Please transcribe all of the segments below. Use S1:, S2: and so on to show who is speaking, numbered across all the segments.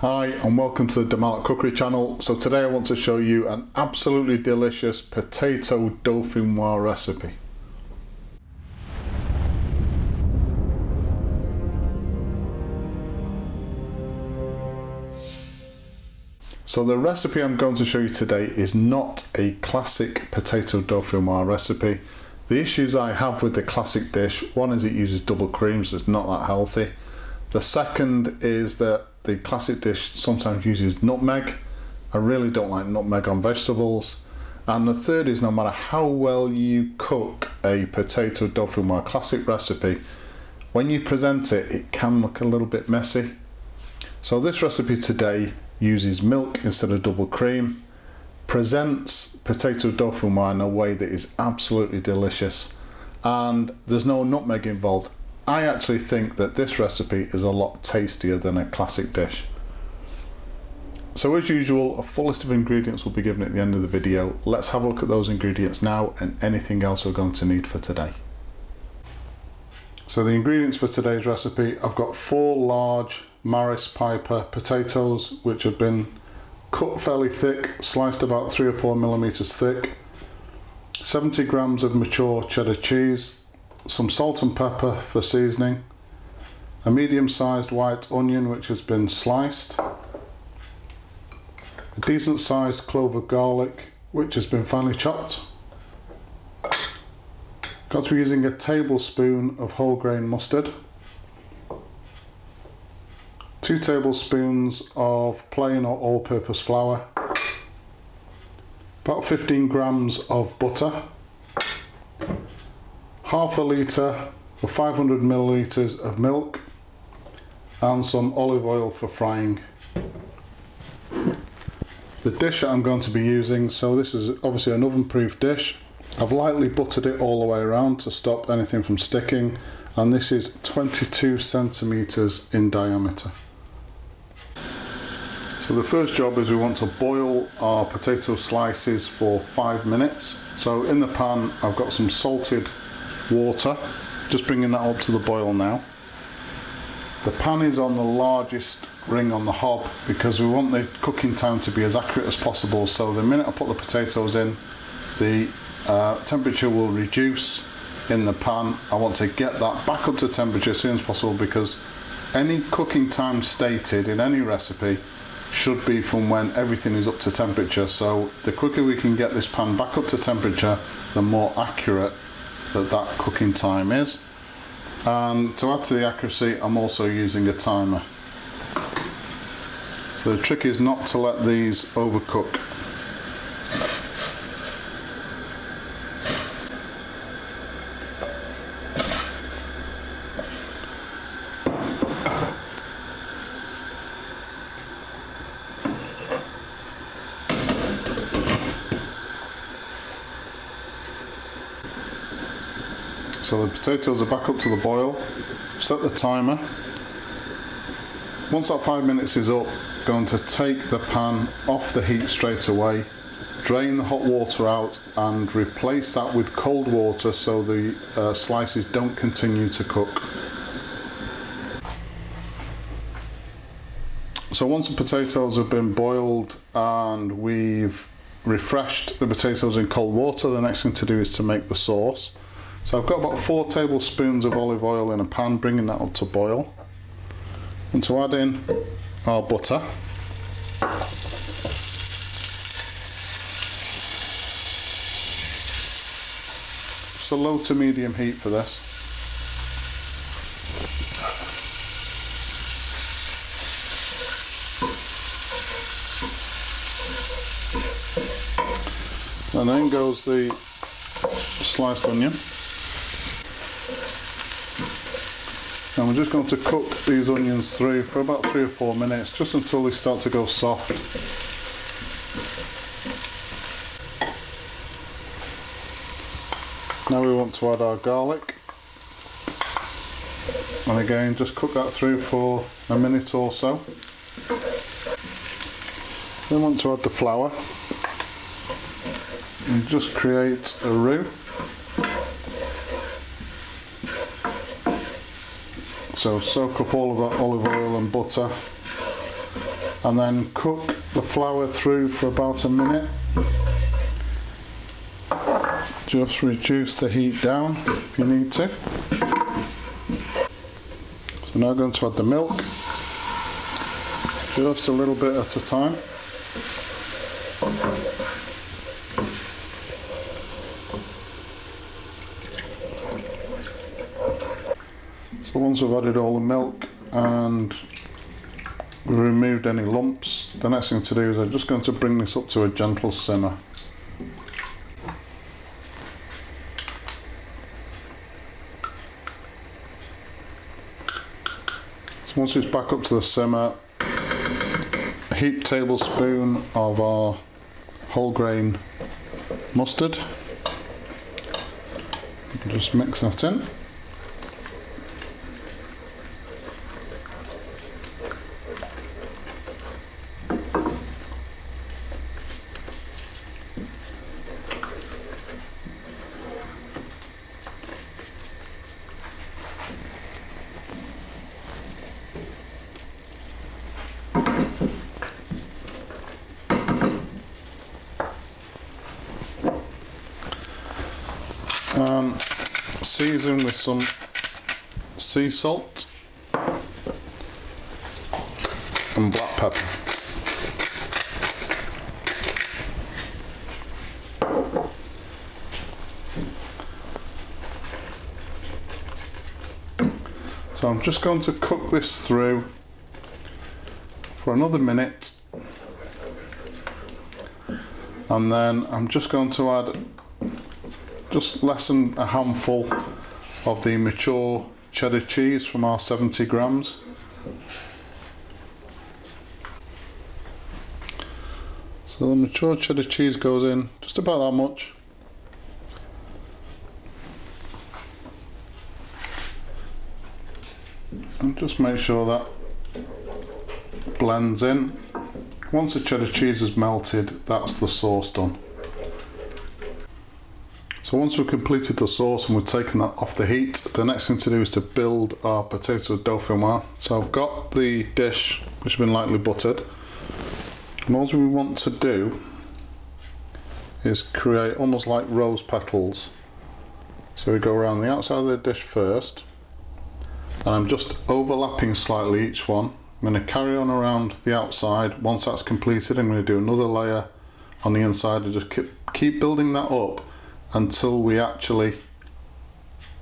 S1: Hi and welcome to the Malat cookery channel. So today I want to show you an absolutely delicious potato dauphinoise recipe. So the recipe I'm going to show you today is not a classic potato dauphinoise recipe. The issues I have with the classic dish, one is it uses double cream, so it's not that healthy. The second is that the classic dish sometimes uses nutmeg. I really don't like nutmeg on vegetables. And the third is no matter how well you cook a potato dauphinoise classic recipe, when you present it, it can look a little bit messy. So this recipe today uses milk instead of double cream, presents potato dauphinoise in a way that is absolutely delicious, and there's no nutmeg involved. I actually think that this recipe is a lot tastier than a classic dish. So as usual, a full list of ingredients will be given at the end of the video. Let's have a look at those ingredients now and anything else we're going to need for today. So the ingredients for today's recipe, I've got 4 large Maris Piper potatoes which have been cut fairly thick, sliced about 3 or 4 millimeters thick, 70 grams of mature cheddar cheese, some salt and pepper for seasoning, a medium-sized white onion which has been sliced, a decent-sized clove of garlic which has been finely chopped. Got to be using a tablespoon of whole grain mustard, 2 tablespoons of plain or all-purpose flour, about 15 grams of butter, half a litre or 500 millilitres of milk, and some olive oil for frying. The dish that I'm going to be using, so this is obviously an oven-proof dish. I've lightly buttered it all the way around to stop anything from sticking, and this is 22 centimetres in diameter. So the first job is we want to boil our potato slices for 5 minutes. So in the pan I've got some salted water, just bringing that up to the boil now. The pan is on the largest ring on the hob because we want the cooking time to be as accurate as possible. So the minute I put the potatoes in, the temperature will reduce in the pan. I want to get that back up to temperature as soon as possible because any cooking time stated in any recipe should be from when everything is up to temperature. So the quicker we can get this pan back up to temperature, the more accurate that cooking time is. And to add to the accuracy, I'm also using a timer. So the trick is not to let these overcook. So the potatoes are back up to the boil. Set the timer. Once that 5 minutes is up, going to take the pan off the heat straight away, drain the hot water out and replace that with cold water so the slices don't continue to cook. So once the potatoes have been boiled and we've refreshed the potatoes in cold water, the next thing to do is to make the sauce. So I've got about 4 tablespoons of olive oil in a pan, bringing that up to boil. And to add in our butter. It's a low to medium heat for this. And then goes the sliced onion. And we're just going to cook these onions through for about 3 or 4 minutes, just until they start to go soft. Now we want to add our garlic. And again, just cook that through for a minute or so. Then want to add the flour. And just create a roux. So soak up all of that olive oil and butter and then cook the flour through for about a minute. Just reduce the heat down if you need to. So now I'm going to add the milk, just a little bit at a time. So once I've added all the milk and we've removed any lumps, the next thing to do is I'm just going to bring this up to a gentle simmer. So once it's back up to the simmer, a heaped tablespoon of our whole grain mustard. Just mix that in. Season with some sea salt and black pepper. So I'm just going to cook this through for another minute, and then I'm just going to add just less than a handful of the mature cheddar cheese from our 70 grams. So the mature cheddar cheese goes in just about that much. And just make sure that blends in. Once the cheddar cheese is melted, that's the sauce done. So once we've completed the sauce and we've taken that off the heat, the next thing to do is to build our potato dauphinoise. So I've got the dish which has been lightly buttered, and all we want to do is create almost like rose petals. So we go around the outside of the dish first, and I'm just overlapping slightly each one. I'm going to carry on around the outside. Once that's completed, I'm going to do another layer on the inside and just keep building that up until we actually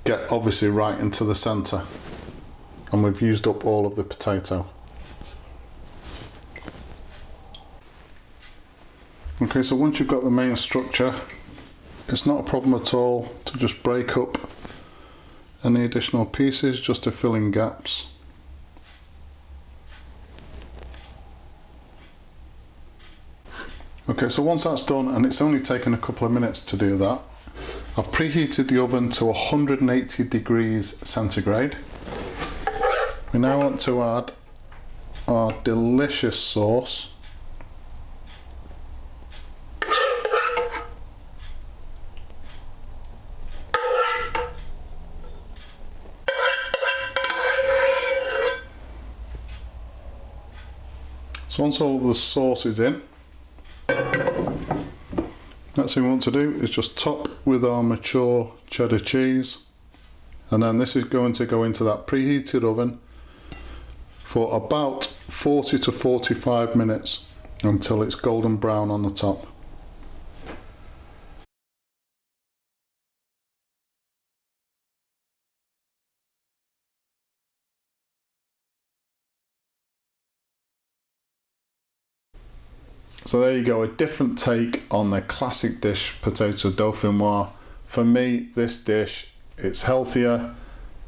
S1: get obviously right into the centre and we've used up all of the potato. Okay, so once you've got the main structure, it's not a problem at all to just break up any additional pieces just to fill in gaps. Okay, so once that's done, and it's only taken a couple of minutes to do that, I've preheated the oven to 180 degrees centigrade. We now want to add our delicious sauce. So once all of the sauce is in, next thing we want to do is just top with our mature cheddar cheese, and then this is going to go into that preheated oven for about 40 to 45 minutes until it's golden brown on the top. So there you go, a different take on the classic dish, potato dauphinoise. For me, this dish, it's healthier,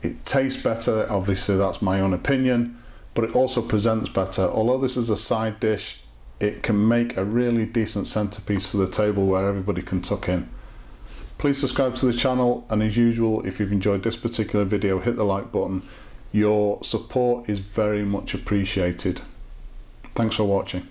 S1: it tastes better, obviously that's my own opinion, but it also presents better. Although this is a side dish, it can make a really decent centerpiece for the table where everybody can tuck in. Please subscribe to the channel, and as usual, if you've enjoyed this particular video, hit the like button. Your support is very much appreciated. Thanks for watching.